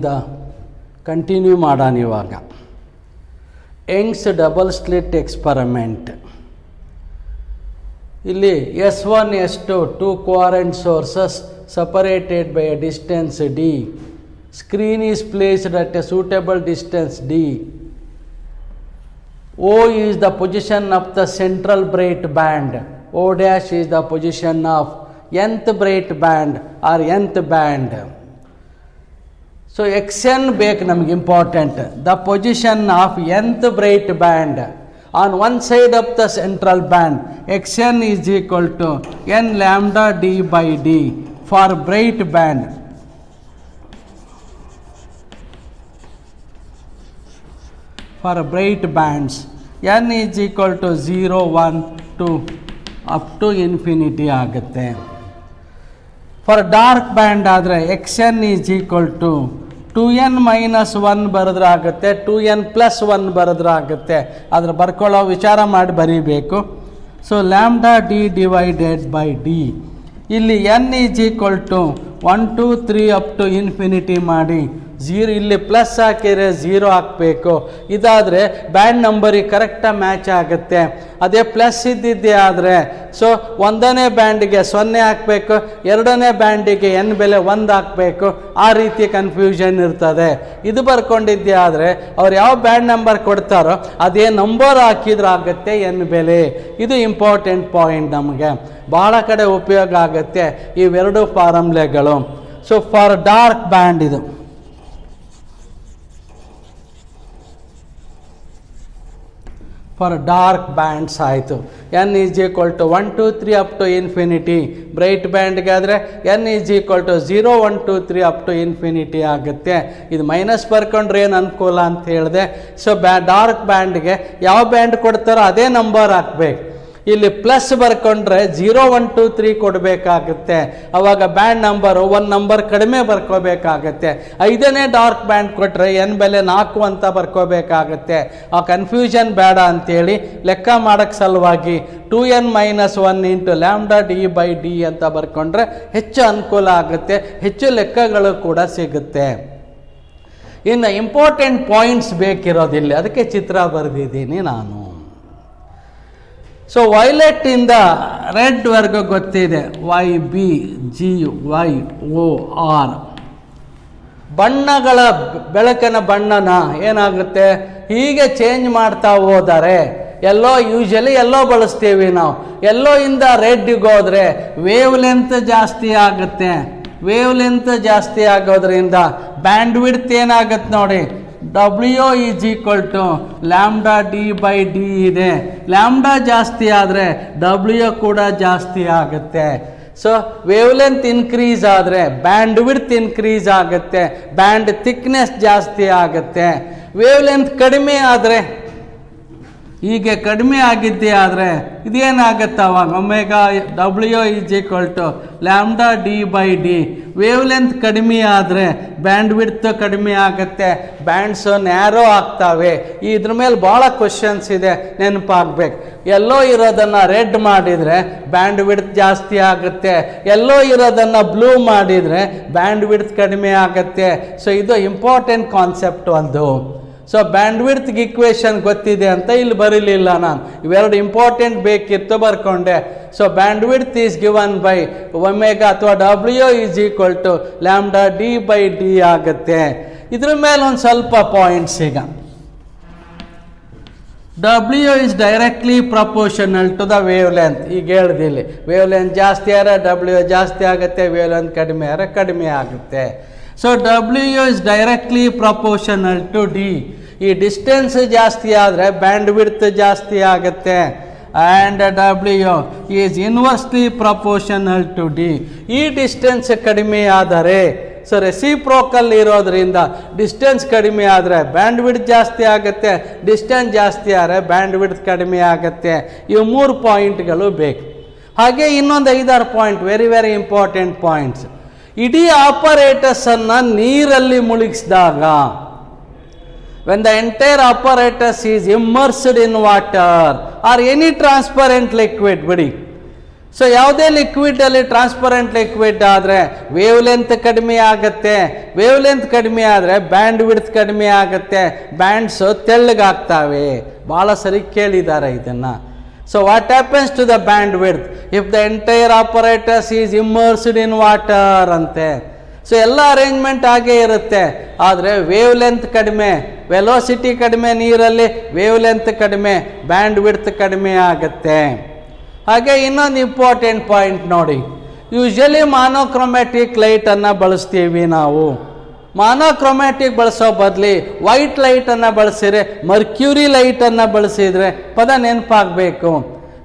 ಅಲ್ಲಿಂದ ಕಂಟಿನ್ಯೂ ಮಾಡೋಣ. ಇವಾಗ ಯಂಗ್ಸ್ ಡಬಲ್ ಸ್ಲಿಟ್ ಎಕ್ಸ್ಪರಿಮೆಂಟ್. ಇಲ್ಲಿ S1 S2 2 coherent sources separated by a distance d. Screen is placed at a suitable distance d. O is the position of the central bright band. O dash is the position of nth bright band or nth band. So xn ಬೇಕು ನಮಗೆ important. The position of nth bright band on one side of the central band. Xn is equal to n lambda d by d for bright band. For bright bands n is equal to 0 1 2 up to infinity ಆಗುತ್ತೆ. For dark band ಆದರೆ xn is equal to 2n minus 1 ಬರೆದ್ರೆ ಆಗುತ್ತೆ, 2n plus 1 ಬರೆದ್ರೆ ಆಗುತ್ತೆ. ಅದ್ರ ಬರ್ಕೊಳ್ಳೋ ವಿಚಾರ ಮಾಡಿ ಬರೀಬೇಕು. So lambda D divided by D. ಇಲ್ಲಿ n is equal to 1 2 3 up to infinity ಮಾಡಿ 0, ಇಲ್ಲಿ ಪ್ಲಸ್ ಹಾಕಿದರೆ 0 ಹಾಕಬೇಕು. ಇದಾದರೆ ಬ್ಯಾಂಡ್ ನಂಬರಿಗೆ ಕರೆಕ್ಟಾಗಿ ಮ್ಯಾಚ್ ಆಗುತ್ತೆ. ಅದೇ ಪ್ಲಸ್ ಇದ್ದಿದ್ದೇ ಆದರೆ ಸೊ ಒಂದನೇ ಬ್ಯಾಂಡಿಗೆ 0 ಹಾಕಬೇಕು, ಎರಡನೇ ಬ್ಯಾಂಡಿಗೆ n ಬೆಲೆ 1 ಹಾಕಬೇಕು. ಆ ರೀತಿ ಕನ್ಫ್ಯೂಷನ್ ಇರ್ತದೆ. ಇದು ಬರ್ಕೊಂಡಿದ್ದೆ ಆದರೆ ಅವ್ರು ಯಾವ ಬ್ಯಾಂಡ್ ನಂಬರ್ ಕೊಡ್ತಾರೋ ಅದೇ ನಂಬರ್ ಹಾಕಿದ್ರೆ ಆಗುತ್ತೆ n ಬೆಲೆ. ಇದು ಇಂಪಾರ್ಟೆಂಟ್ ಪಾಯಿಂಟ್, ನಮಗೆ ಬಹಳ ಕಡೆ ಉಪಯೋಗ ಆಗುತ್ತೆ ಇವೆರಡು ಫಾರ್ಮುಲೆಗಳು. ಸೊ ಫಾರ್ ಡಾರ್ಕ್ ಬ್ಯಾಂಡ್ ಇದು ಫಾರ್ ಡಾರ್ಕ್ ಬ್ಯಾಂಡ್ಸ್ ಆಯಿತು. n is equal to 1 2 3 up to infinity. Bright ಬ್ಯಾಂಡ್ಗೆ ಆದರೆ n is equal to 0 1 2 3 up to infinity ಆಗುತ್ತೆ. ಇದು ಮೈನಸ್ ಬರ್ಕೊಂಡ್ರೆ ಏನು ಅನುಕೂಲ ಅಂತ ಹೇಳಿದೆ. ಸೊ ಡಾರ್ಕ್ ಬ್ಯಾಂಡ್ಗೆ ಯಾವ ಬ್ಯಾಂಡ್ ಕೊಡ್ತಾರೋ ಅದೇ ನಂಬರ್ ಹಾಕಬೇಕು. ಇಲ್ಲಿ ಪ್ಲಸ್ ಬರ್ಕೊಂಡ್ರೆ 0 1 2 3 ಕೊಡಬೇಕಾಗುತ್ತೆ. ಅವಾಗ ಬ್ಯಾಂಡ್ ನಂಬರು 1 ನಂಬರ್ ಕಡಿಮೆ ಬರ್ಕೋಬೇಕಾಗತ್ತೆ. 5ನೇ ಡಾರ್ಕ್ ಬ್ಯಾಂಡ್ ಕೊಟ್ಟರೆ n ಬೆಲೆ 4 ಅಂತ ಬರ್ಕೋಬೇಕಾಗತ್ತೆ. ಆ ಕನ್ಫ್ಯೂಷನ್ ಬೇಡ ಅಂಥೇಳಿ ಲೆಕ್ಕ ಮಾಡೋಕ್ಕೆ ಸಲುವಾಗಿ 2n minus 1 into lambda D by D ಅಂತ ಬರ್ಕೊಂಡ್ರೆ ಹೆಚ್ಚು ಅನುಕೂಲ ಆಗುತ್ತೆ, ಹೆಚ್ಚು ಲೆಕ್ಕಗಳು ಕೂಡ ಸಿಗುತ್ತೆ. ಇನ್ನು ಇಂಪಾರ್ಟೆಂಟ್ ಪಾಯಿಂಟ್ಸ್ ಬೇಕಿರೋದಿಲ್ಲ, ಅದಕ್ಕೆ ಚಿತ್ರ ಬರೆದಿದ್ದೀನಿ ನಾನು. ಸೊ ವೈಲೆಟ್ ಇಂದ ರೆಡ್ ವರ್ಗ ಗೊತ್ತಿದೆ, YBGYOR. ಬಣ್ಣಗಳ ಬೆಳಕಿನ ಬಣ್ಣನ ಏನಾಗುತ್ತೆ ಹೀಗೆ ಚೇಂಜ್ ಮಾಡ್ತಾ ಹೋದರೆ ಎಲ್ಲೋ ಯೂಶಲಿ ಎಲ್ಲೋ ಬಳಸ್ತೀವಿ ನಾವು. ಎಲ್ಲೋ ಇಂದ ರೆಡ್ಗೆ ಹೋದರೆ ವೇವ್ ಲೆಂತ್ ಜಾಸ್ತಿ ಆಗುತ್ತೆ. ವೇವ್ ಲೆಂತ್ ಜಾಸ್ತಿ ಆಗೋದ್ರಿಂದ ಬ್ಯಾಂಡ್ ವಿಡ್ತ್ ಏನಾಗುತ್ತೆ ನೋಡಿ, W is equal to lambda D by D ಇದೆ. ಲ್ಯಾಂಬ್ಡಾ ಜಾಸ್ತಿ ಆದರೆ W ಕೂಡ ಜಾಸ್ತಿ ಆಗುತ್ತೆ. ಸೊ ವೇವ್ ಲೆಂತ್ ಇನ್ಕ್ರೀಸ್ ಆದರೆ ಬ್ಯಾಂಡ್ ವಿಡ್ತ್ ಇನ್ಕ್ರೀಸ್ ಆಗುತ್ತೆ, ಬ್ಯಾಂಡ್ ಥಿಕ್ನೆಸ್ ಜಾಸ್ತಿ ಆಗುತ್ತೆ. ವೇವ್ ಲೆಂತ್ ಕಡಿಮೆ ಆದರೆ, ಹೀಗೆ ಕಡಿಮೆ ಆಗಿದ್ದೇ ಆದರೆ ಇದೇನಾಗುತ್ತೆ ಅವಾಗ omega W is equal to lambda D by D. Wavelength ಕಡಿಮೆ ಆದರೆ ಬ್ಯಾಂಡ್ ವಿಡ್ತ್ ಕಡಿಮೆ ಆಗುತ್ತೆ, ಬ್ಯಾಂಡ್ಸು ನ್ಯಾರೋ ಆಗ್ತವೆ. ಇದ್ರ ಮೇಲೆ ಭಾಳ ಕ್ವಶನ್ಸ್ ಇದೆ, ನೆನಪಾಗಬೇಕು. ಎಲ್ಲೋ ಇರೋದನ್ನು ರೆಡ್ ಮಾಡಿದರೆ ಬ್ಯಾಂಡ್ ವಿಡ್ತ್ ಜಾಸ್ತಿ ಆಗುತ್ತೆ, ಎಲ್ಲೋ ಇರೋದನ್ನು ಬ್ಲೂ ಮಾಡಿದರೆ ಬ್ಯಾಂಡ್ ವಿಡ್ತ್ ಕಡಿಮೆ ಆಗುತ್ತೆ. ಸೊ ಇದು ಇಂಪಾರ್ಟೆಂಟ್ ಕಾನ್ಸೆಪ್ಟ್ ಒಂದು. ಸೊ ಬ್ಯಾಂಡ್ ವಿಡ್ತ್ಗೆ ಇಕ್ವೇಷನ್ ಗೊತ್ತಿದೆ ಅಂತ ಇಲ್ಲಿ ಬರೀಲಿಲ್ಲ ನಾನು, ಇವೆರಡು ಇಂಪಾರ್ಟೆಂಟ್ ಬೇಕಿತ್ತು ಬರ್ಕೊಂಡೆ. So bandwidth is given by omega ಅಥವಾ W is equal to lambda D by D ಆಗುತ್ತೆ. ಇದ್ರ ಮೇಲೆ ಒಂದು ಸ್ವಲ್ಪ ಪಾಯಿಂಟ್ಸ್. ಈಗ W is directly proportional to the wavelength. ಈಗ ಹೇಳ್ದಿಲ್ಲಿ ವೇವ್ ಲೆಂತ್ ಜಾಸ್ತಿ ಆದರೆ W ಜಾಸ್ತಿ ಆಗುತ್ತೆ, ವೇವ್ ಲೆಂತ್ ಕಡಿಮೆ ಆದರೆ ಕಡಿಮೆ ಆಗುತ್ತೆ. So W is directly proportional to D. ಈ ಡಿಸ್ಟೆನ್ಸ್ ಜಾಸ್ತಿ ಆದರೆ ಬ್ಯಾಂಡ್ ವಿಡ್ತ್ ಜಾಸ್ತಿ ಆಗುತ್ತೆ. And W is inversely proportional to D. ಈ ಡಿಸ್ಟೆನ್ಸ್ ಕಡಿಮೆ ಆದರೆ, ಸೊ ರೆಸಿಪ್ರೋಕಲ್ ಇರೋದ್ರಿಂದ ಡಿಸ್ಟೆನ್ಸ್ ಕಡಿಮೆ ಆದರೆ ಬ್ಯಾಂಡ್ ವಿಡ್ತ್ ಜಾಸ್ತಿ ಆಗುತ್ತೆ, ಡಿಸ್ಟೆನ್ಸ್ ಜಾಸ್ತಿ ಆದರೆ ಬ್ಯಾಂಡ್ ವಿಡ್ತ್ ಕಡಿಮೆ ಆಗುತ್ತೆ. ಇವು 3 ಪಾಯಿಂಟ್ಗಳು ಬೇಕು. ಹಾಗೆ ಇನ್ನೊಂದು 5-6 point, very very important points. ಇಡೀ ಆಪರೇಟರ್ಸನ್ನು ನೀರಲ್ಲಿ ಮುಳುಗಿಸಿದಾಗ, when the entire apparatus is immersed in water or any transparent liquid, ಬಿಡಿ ಸೊ ಯಾವುದೇ ಲಿಕ್ವಿಡಲ್ಲಿ ಟ್ರಾನ್ಸ್ಪರೆಂಟ್ ಲಿಕ್ವಿಡ್ ಆದರೆ ವೇವ್ ಲೆಂತ್ ಕಡಿಮೆ ಆಗುತ್ತೆ. ವೇವ್ ಲೆಂತ್ ಕಡಿಮೆ ಆದರೆ ಬ್ಯಾಂಡ್ ವಿಡ್ತ್ ಕಡಿಮೆ ಆಗುತ್ತೆ, ಬ್ಯಾಂಡ್ಸು ತೆಳ್ಳಗಾಗ್ತವೆ. ಭಾಳ ಸರಿ ಕೇಳಿದ್ದಾರೆ ಇದನ್ನು. So what happens to the band width if the entire operators is immersed in water ಅಂತೆ. ಸೊ ಎಲ್ಲ ಅರೇಂಜ್ಮೆಂಟ್ ಹಾಗೇ ಇರುತ್ತೆ, ಆದರೆ ವೇವ್ ಲೆಂತ್ ಕಡಿಮೆ, ವೆಲೋಸಿಟಿ ಕಡಿಮೆ ನೀರಲ್ಲಿ, ವೇವ್ ಲೆಂತ್ ಕಡಿಮೆ, ಬ್ಯಾಂಡ್ ವಿಡ್ತ್ ಕಡಿಮೆ ಆಗುತ್ತೆ. ಹಾಗೆ ಇನ್ನೊಂದು ಇಂಪಾರ್ಟೆಂಟ್ ಪಾಯಿಂಟ್ ನೋಡಿ, ಯೂಶಲಿ ಮಾನೋಕ್ರೊಮ್ಯಾಟಿಕ್ ಲೈಟನ್ನು ಬಳಸ್ತೀವಿ ನಾವು. ಮಾನೋಕ್ರೊಮ್ಯಾಟಿಕ್ ಬಳಸೋ ಬದಲಿ ವೈಟ್ ಲೈಟನ್ನು ಬಳಸಿದ್ರೆ, ಮರ್ಕ್ಯೂರಿ ಲೈಟನ್ನು ಬಳಸಿದರೆ ಪದ ನೆನಪಾಗಬೇಕು.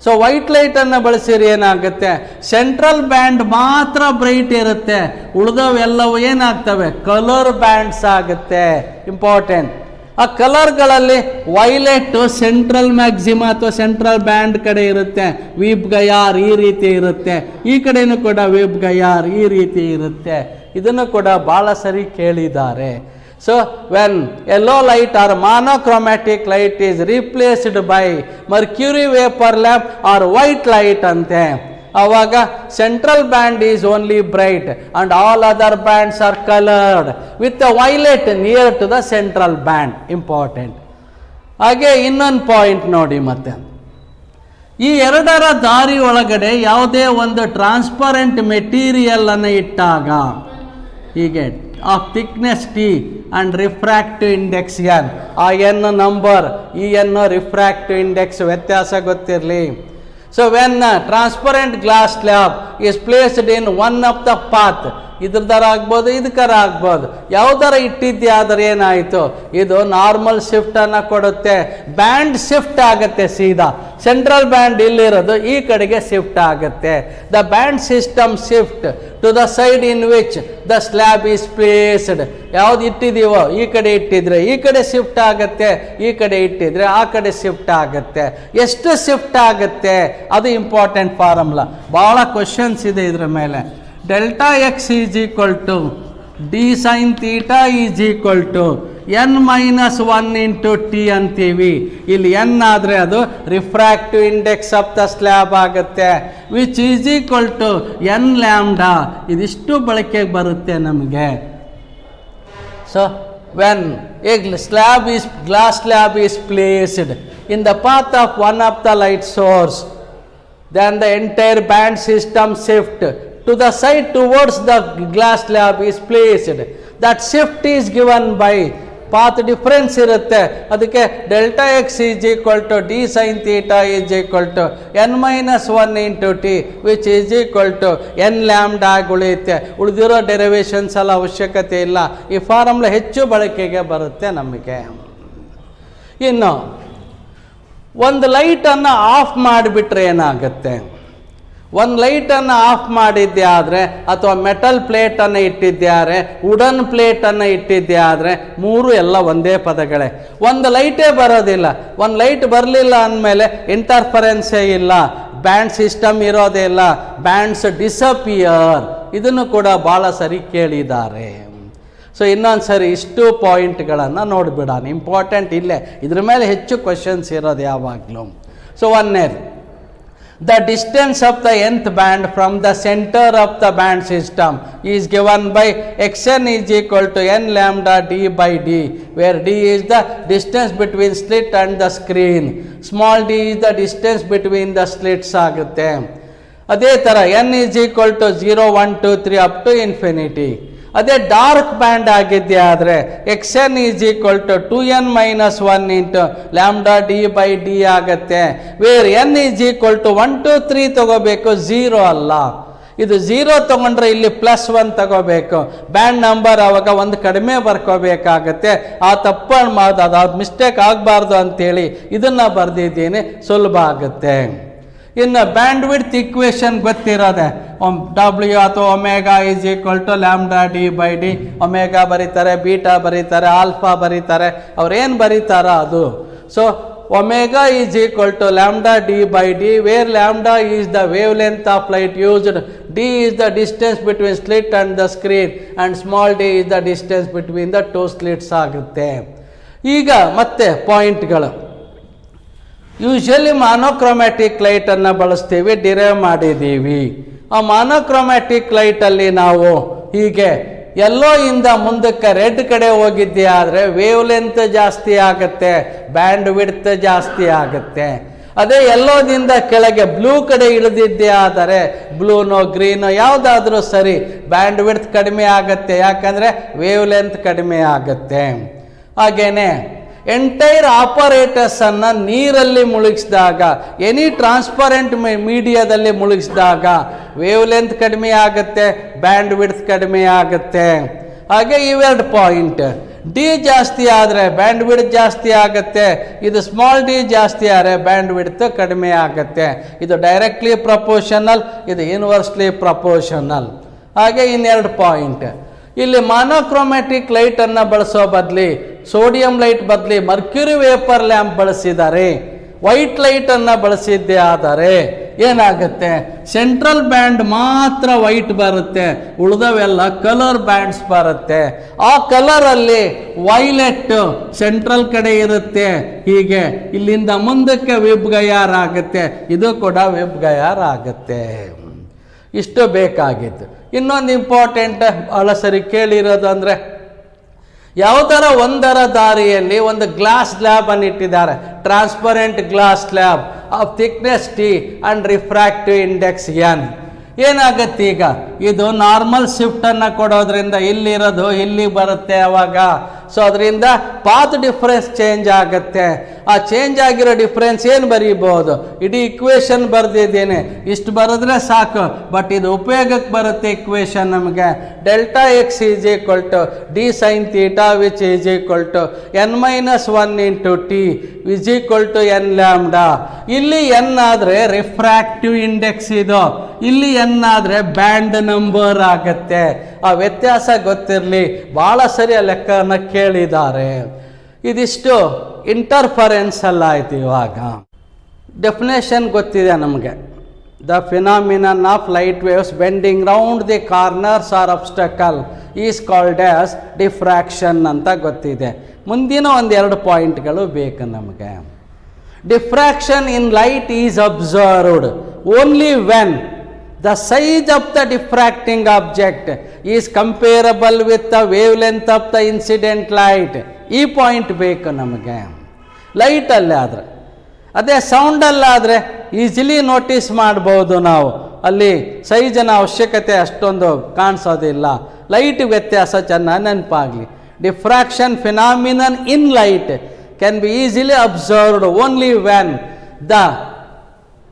ಸೊ ವೈಟ್ ಲೈಟನ್ನು ಬಳಸಿದ್ರೆ ಏನಾಗುತ್ತೆ, ಸೆಂಟ್ರಲ್ ಬ್ಯಾಂಡ್ ಮಾತ್ರ ಬ್ರೈಟ್ ಇರುತ್ತೆ, ಉಳಿದವೆಲ್ಲವೂ ಏನಾಗ್ತವೆ, ಕಲರ್ ಬ್ಯಾಂಡ್ಸ್ ಆಗುತ್ತೆ. ಇಂಪಾರ್ಟೆಂಟ್. ಆ ಕಲರ್ಗಳಲ್ಲಿ ವೈಲೆಟ್ ಸೆಂಟ್ರಲ್ ಮ್ಯಾಕ್ಸಿಮಾ ಅಥವಾ ಸೆಂಟ್ರಲ್ ಬ್ಯಾಂಡ್ ಕಡೆ ಇರುತ್ತೆ, ವೀಪ್ ಗಯಾರ್ ಈ ರೀತಿ ಇರುತ್ತೆ, ಈ ಕಡೆನೂ ಕೂಡ ವೀಪ್ ಗಯಾರ್ ಈ ರೀತಿ ಇರುತ್ತೆ. ಇದನ್ನು ಕೂಡ ಭಾಳ ಸರಿ ಕೇಳಿದ್ದಾರೆ. So when yellow light or monochromatic light is replaced by mercury vapour lamp or white light ಅಂತೆ, ಆವಾಗ central band is only bright and all other bands are coloured with the violet near to the central band. Important. ಹಾಗೆ ಇನ್ನೊಂದು point ನೋಡಿ, ಮತ್ತೆ ಈ ಎರಡರ ದಾರಿ ಒಳಗಡೆ ಯಾವುದೇ ಒಂದು ಟ್ರಾನ್ಸ್ಪರೆಂಟ್ ಮೆಟೀರಿಯಲ್ ಅನ್ನು ಇಟ್ಟಾಗ ಹೀಗೆ of thickness T and refractive index N, ಆ ಎನ್ ನಂಬರ್, ಈ ಎನ್ ರಿಫ್ರಾಕ್ಟಿವ್ ಇಂಡೆಕ್ಸ್ ವ್ಯತ್ಯಾಸ ಗೊತ್ತಿರಲಿ. So when transparent glass slab is placed in one of the path, ಇದ್ರದಾರ ಆಗ್ಬೋದು, ಇದಕ್ಕರ ಆಗ್ಬೋದು, ಯಾವುದರ ಇಟ್ಟಿದ್ದೆ ಆದರೆ ಏನಾಯಿತು, ಇದು ನಾರ್ಮಲ್ ಶಿಫ್ಟನ್ನು ಕೊಡುತ್ತೆ, ಬ್ಯಾಂಡ್ ಶಿಫ್ಟ್ ಆಗುತ್ತೆ ಸೀದಾ. ಸೆಂಟ್ರಲ್ ಬ್ಯಾಂಡ್ ಇಲ್ಲಿರೋದು ಈ ಕಡೆಗೆ ಶಿಫ್ಟ್ ಆಗುತ್ತೆ. The band system shift to the side in which the slab is placed. ಯಾವ್ದು ಇಟ್ಟಿದ್ದೀವೋ ಈ ಕಡೆ ಇಟ್ಟಿದ್ರೆ ಈ ಕಡೆ ಶಿಫ್ಟ್ ಆಗುತ್ತೆ, ಈ ಕಡೆ ಇಟ್ಟಿದ್ರೆ ಆ ಕಡೆ ಶಿಫ್ಟ್ ಆಗುತ್ತೆ. ಎಷ್ಟು ಶಿಫ್ಟ್ ಆಗುತ್ತೆ ಅದು ಇಂಪಾರ್ಟೆಂಟ್ ಫಾರ್ಮುಲಾ. ಭಾಳ ಕ್ವಶನ್ಸ್ ಇದೆ ಇದರ ಮೇಲೆ. Delta X is equal to D sine theta is equal to N minus 1 into t ಅಂತೀವಿ. ಇಲ್ಲಿ ಎನ್ ಆದರೆ ಅದು refractive index of the slab ಆಗುತ್ತೆ, which is equal to N lambda. ಇದಿಷ್ಟು ಬಳಕೆಗೆ ಬರುತ್ತೆ ನಮಗೆ. So when a glass slab is placed in the path of one of the light source, then the entire band system shift to the side towards the glass slab is placed. That shift is given by path difference ಇರುತ್ತೆ. ಅದಕ್ಕೆ delta X is equal to D sine theta is equal to N minus 1 into T which is equal to N lambda ಉಳಿಯುತ್ತೆ. ಉಳಿದಿರೋ derivations ಎಲ್ಲ ಅವಶ್ಯಕತೆ ಇಲ್ಲ. ಈ formula ಹೆಚ್ಚು ಬಳಕೆಗೆ ಬರುತ್ತೆ ನಮಗೆ. ಇನ್ನು ಒಂದು ಲೈಟನ್ನು ಆಫ್ ಮಾಡಿಬಿಟ್ರೆ ಏನಾಗುತ್ತೆ, ಒಂದು ಲೈಟನ್ನು ಆಫ್ ಮಾಡಿದ್ದೆ ಆದರೆ ಅಥವಾ ಮೆಟಲ್ ಪ್ಲೇಟನ್ನು ಇಟ್ಟಿದ್ದೆ ಆದರೆ, ವುಡನ್ ಪ್ಲೇಟನ್ನು ಇಟ್ಟಿದ್ದೆ ಆದರೆ, ಮೂರು ಎಲ್ಲ ಒಂದೇ ಪದಗಳೇ. ಒಂದು ಲೈಟೇ ಬರೋದಿಲ್ಲ. ಒಂದು ಲೈಟ್ ಬರಲಿಲ್ಲ ಅಂದಮೇಲೆ ಇಂಟರ್ಫರೆನ್ಸೇ ಇಲ್ಲ, ಬ್ಯಾಂಡ್ ಸಿಸ್ಟಮ್ ಇರೋದೇ ಇಲ್ಲ, ಬ್ಯಾಂಡ್ಸ್ ಡಿಸಪಿಯರ್. ಇದನ್ನು ಕೂಡ ಭಾಳ ಸರಿ ಕೇಳಿದ್ದಾರೆ. ಸೊ ಇನ್ನೊಂದು ಸರಿ ಇಷ್ಟು ಪಾಯಿಂಟ್ಗಳನ್ನು ನೋಡಿಬಿಡೋಣ. ಇಂಪಾರ್ಟೆಂಟ್ ಇಲ್ಲೇ, ಇದ್ರ ಮೇಲೆ ಹೆಚ್ಚು ಕ್ವಶನ್ಸ್ ಇರೋದು ಯಾವಾಗಲೂ. ಸೊ ಒಂದನೇದು, the distance of the nth band from the center of the band system is given by xn is equal to n lambda d by d, where d is the distance between slit and the screen, small d is the distance between the slits ಆಗುತ್ತೆ. ಅದೇ ಥರ n is equal to 0 1 2 3 up to infinity. ಅದೇ dark band ಆಗಿದ್ದೆ ಆದರೆ x n is equal to 2n minus 1 into lambda D by D ಆಗುತ್ತೆ. Where n is equal to 1 2 3 ತಗೋಬೇಕು, 0 ಅಲ್ಲ. ಇದು 0 ತೊಗೊಂಡ್ರೆ ಇಲ್ಲಿ +1 ತಗೋಬೇಕು. ಬ್ಯಾಂಡ್ ನಂಬರ್ ಅವಾಗ ಒಂದು ಕಡಿಮೆ ಬರ್ಕೋಬೇಕಾಗತ್ತೆ. ಆ ತಪ್ಪನ್ನು ಮಾಡೋದು, ಅದು ಮಿಸ್ಟೇಕ್ ಆಗಬಾರ್ದು ಅಂತೇಳಿ ಇದನ್ನು ಬರೆದಿದ್ದೀನಿ, ಸುಲಭ ಆಗುತ್ತೆ. ಇನ್ನು ಬ್ಯಾಂಡ್ ವಿಡ್ತ್ ಇಕ್ವೇಷನ್ ಗೊತ್ತಿರೋದೆ, ಡಬ್ಲ್ಯೂ ಅಥವಾ omega is equal to lambda D by D. Omega ಬರೀತಾರೆ, ಬೀಟಾ ಬರೀತಾರೆ, ಆಲ್ಫಾ ಬರೀತಾರೆ, ಅವ್ರೇನು ಬರೀತಾರೋ ಅದು. So omega is equal to lambda D by D, where lambda is the wavelength of light used, D is the distance between slit and the screen, and small D is the distance between the two slits ಆಗುತ್ತೆ. ಈಗ ಮತ್ತೆ ಪಾಯಿಂಟ್ಗಳು. Usually monochromatic ಲೈಟನ್ನು ಬಳಸ್ತೀವಿ, derive ಮಾಡಿದ್ದೀವಿ. ಆ ಮಾನೋಕ್ರೊಮ್ಯಾಟಿಕ್ ಲೈಟಲ್ಲಿ ನಾವು ಹೀಗೆ ಎಲ್ಲೋ ಇಂದ ಮುಂದಕ್ಕೆ ರೆಡ್ ಕಡೆ ಹೋಗಿದ್ದೆ ಆದರೆ ವೇವ್ ಲೆಂತ್ ಜಾಸ್ತಿ ಆಗುತ್ತೆ, ಬ್ಯಾಂಡ್ ವಿಡ್ತ್ ಜಾಸ್ತಿ ಆಗುತ್ತೆ. ಅದೇ ಎಲ್ಲೋದಿಂದ ಕೆಳಗೆ ಬ್ಲೂ ಕಡೆ ಇಳಿದಿದ್ದೆ ಆದರೆ ಬ್ಲೂನೋ ಗ್ರೀನೋ ಯಾವುದಾದ್ರೂ ಸರಿ, ಬ್ಯಾಂಡ್ ವಿಡ್ತ್ ಕಡಿಮೆ ಆಗುತ್ತೆ, ಯಾಕಂದರೆ ವೇವ್ ಲೆಂತ್ ಕಡಿಮೆ ಆಗುತ್ತೆ. ಹಾಗೇನೆ ಎಂಟೈರ್ ಆಪರೇಟರ್ಸನ್ನು ನೀರಲ್ಲಿ ಮುಳುಗಿಸಿದಾಗ, ಎನಿ ಟ್ರಾನ್ಸ್ಪರೆಂಟ್ ಮೀಡಿಯಾದಲ್ಲಿ ಮುಳುಗಿಸಿದಾಗ ವೇವ್ ಲೆಂತ್ ಕಡಿಮೆ ಆಗುತ್ತೆ, ಬ್ಯಾಂಡ್ ವಿಡ್ತ್ ಕಡಿಮೆ ಆಗುತ್ತೆ. ಹಾಗೆ ಇವೆರಡು ಪಾಯಿಂಟ್. ಡಿ ಜಾಸ್ತಿ ಆದರೆ ಬ್ಯಾಂಡ್ ವಿಡ್ತ್ ಜಾಸ್ತಿ ಆಗುತ್ತೆ, ಇದು ಸ್ಮಾಲ್ ಡಿ ಜಾಸ್ತಿ ಆದರೆ ಬ್ಯಾಂಡ್ ವಿಡ್ತ್ ಕಡಿಮೆ ಆಗುತ್ತೆ. ಇದು ಡೈರೆಕ್ಟ್ಲಿ ಪ್ರಪೋರ್ಷನಲ್, ಇದು ಇನ್ವರ್ಸ್ಲಿ ಪ್ರಪೋರ್ಷನಲ್. ಹಾಗೆ ಇನ್ನೆರಡು ಪಾಯಿಂಟ್. ಇಲ್ಲಿ ಮಾನೋಕ್ರೊಮ್ಯಾಟಿಕ್ ಲೈಟನ್ನು ಬಳಸೋ ಬದಲಿ, ಸೋಡಿಯಂ ಲೈಟ್ ಬದಲಿ ಮರ್ಕ್ಯೂರಿ ವೇಪರ್ ಲ್ಯಾಂಪ್ ಬಳಸಿದ್ದಾರೆ. ವೈಟ್ ಲೈಟನ್ನು ಬಳಸಿದ್ದೇ ಆದರೆ ಏನಾಗುತ್ತೆ, ಸೆಂಟ್ರಲ್ ಬ್ಯಾಂಡ್ ಮಾತ್ರ ವೈಟ್ ಬರುತ್ತೆ, ಉಳಿದವೆಲ್ಲ ಕಲರ್ ಬ್ಯಾಂಡ್ಸ್ ಬರುತ್ತೆ. ಆ ಕಲರಲ್ಲಿ ವೈಲೆಟ್ ಸೆಂಟ್ರಲ್ ಕಡೆ ಇರುತ್ತೆ. ಹೀಗೆ ಇಲ್ಲಿಂದ ಮುಂದಕ್ಕೆ ವೆಬ್ ಗಯಾರ್ ಆಗುತ್ತೆ, ಇದು ಕೂಡ ವೆಬ್ ಗಯಾರ್ ಆಗುತ್ತೆ. ಇಷ್ಟು ಬೇಕಾಗಿತ್ತು. ಇನ್ನೊಂದು ಇಂಪಾರ್ಟೆಂಟ್ ಭಾಳ ಸರಿ ಕೇಳಿರೋದು ಅಂದರೆ, ಯಾವುದರ ಒಂದರ ದಾರಿಯಲ್ಲಿ ಒಂದು ಗ್ಲಾಸ್ ಸ್ಲ್ಯಾಬ್ ಅನ್ನು ಇಟ್ಟಿದ್ದಾರೆ, transparent glass slab of thickness T and refractive index N. ಏನಾಗುತ್ತೆ ಈಗ, ಇದು ನಾರ್ಮಲ್ ಶಿಫ್ಟನ್ನು ಕೊಡೋದ್ರಿಂದ ಇಲ್ಲಿರೋದು ಇಲ್ಲಿಗೆ ಬರುತ್ತೆ ಅವಾಗ. ಸೊ ಅದರಿಂದ ಪಾತ್ ಡಿಫ್ರೆನ್ಸ್ ಚೇಂಜ್ ಆಗುತ್ತೆ. ಆ ಚೇಂಜ್ ಆಗಿರೋ ಡಿಫ್ರೆನ್ಸ್ ಏನು ಬರೀಬೋದು, ಇಡೀ ಇಕ್ವೇಷನ್ ಬರೆದಿದ್ದೇನೆ, ಇಷ್ಟು ಬರೆದ್ರೆ ಸಾಕು, ಬಟ್ ಇದು ಉಪಯೋಗಕ್ಕೆ ಬರುತ್ತೆ ಇಕ್ವೇಷನ್ ನಮಗೆ. Delta X is equal to D sine theta which is equal to n-1 into T which equal to N lambda. ಇಲ್ಲಿ ಎನ್ ಆದರೆ ರಿಫ್ರಾಕ್ಟಿವ್ ಇಂಡೆಕ್ಸ್ ಇದು, ಇಲ್ಲಿ ಎನ್ ಆದರೆ ಬ್ಯಾಂಡ್ ನಂಬರ್ ಆಗುತ್ತೆ. ಆ ವ್ಯತ್ಯಾಸ ಗೊತ್ತಿರಲಿ, ಭಾಳ ಸರಿ ಆ ಲೆಕ್ಕವನ್ನು ಕೇಳಿದ್ದಾರೆ. ಇದಿಷ್ಟು ಇಂಟರ್ಫರೆನ್ಸ್ ಅಲ್ಲ ಆಯ್ತು. ಇವಾಗ ಡೆಫಿನೇಷನ್ ಗೊತ್ತಿದೆ ನಮಗೆ. The phenomenon of light waves bending round the corners or obstacle is called as diffraction ಅಂತ ಗೊತ್ತಿದೆ. ಮುಂದಿನ ಒಂದೆರಡು ಪಾಯಿಂಟ್ಗಳು ಬೇಕು ನಮಗೆ. Diffraction in light is observed only when the size of the diffracting object is comparable with the wavelength of the incident light. ಈ point ಬೇಕು ನಮಗೆ ಲೈಟಲ್ಲಿ ಆದರೆ. ಅದೇ ಸೌಂಡಲ್ಲಾದರೆ ಈಸಿಲಿ ನೋಟಿಸ್ ಮಾಡ್ಬೋದು ನಾವು, ಅಲ್ಲಿ ಸೈಜಿನ ಅವಶ್ಯಕತೆ ಅಷ್ಟೊಂದು ಕಾಣಿಸೋದಿಲ್ಲ. ಲೈಟ್ ವ್ಯತ್ಯಾಸ ಚೆನ್ನಾಗಿ ನೆನಪಾಗಲಿ. Diffraction phenomenon in light can be easily observed only when the